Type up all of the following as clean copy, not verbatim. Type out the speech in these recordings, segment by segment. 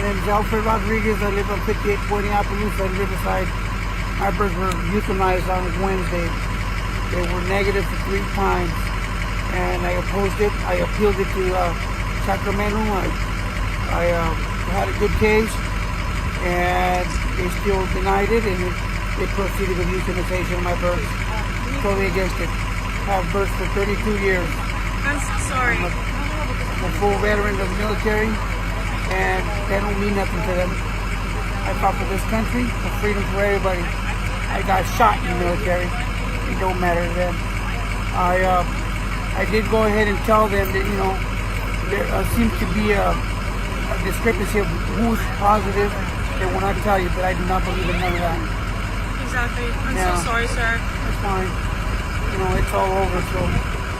name is Alfred Rodriguez. I live on 5840 Appaloosa in Riverside. My birds were euthanized on Wednesday. They were negative for 3 times, and I opposed it. I appealed it to Sacramento. I had a good case, and they still denied it, and they proceeded with euthanization of my birds. Totally against it. I have birds for 32 years. I'm so sorry. I'm a full veteran of the military, and that don't mean nothing to them. I fought for this country, for freedom for everybody. I got shot in the military. It don't matter to them. I did go ahead and tell them that, you know, there seems to be a discrepancy of who's positive. They will not tell you, but I do not believe in none of that. Exactly. I'm Yeah. so sorry, sir. It's fine. You know, it's all over, so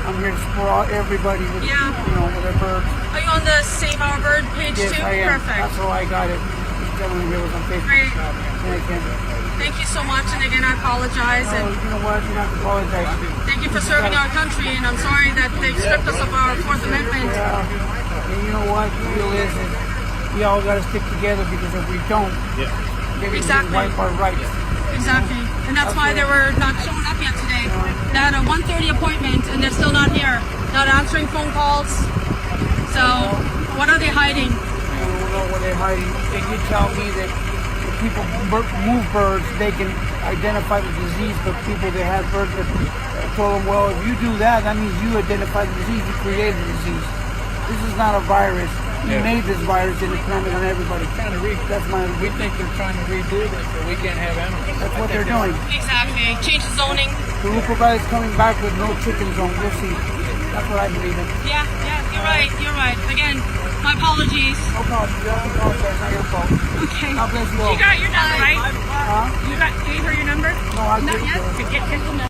I'm here to support everybody with, Yeah. you know, with their birds. Are you on the Save Our Bird page Yes, too? I am. Perfect. That's how I got it. This gentleman here was on Facebook. Great. Thank Thank you so much, and again, I apologize. you. And You know what? You don't have to apologize. thank you for serving our country, and I'm sorry that they stripped us of our Fourth Amendment. Yeah. And you know what? The deal is we all got to stick together, because if we don't, then we can Exactly. wipe our rights. Exactly. And that's why they were not showing up yet today. They had a 1:30 appointment, and they're still not here. Not answering phone calls. So, what are they hiding? I don't know what they're hiding. And you tell me that if people move birds, they can identify the disease, but people that have birds that told them, well, if you do that, that means you identify the disease, you created the disease. This is not a virus. You made this virus and it's planted on everybody. That's my. We think they're trying to redo this, so we can't have animals. That's what they're doing. Exactly. Change the zoning. The Rupa is coming back with no chicken zone. We'll see. That's what I believe in. Yeah, you're right. You're right. Again, my apologies. No problem. You have to apologize. It's not your fault. Okay. God bless you all. You got your number, right? Huh? You gave her your number? No, I Not didn't. yet? Get the number.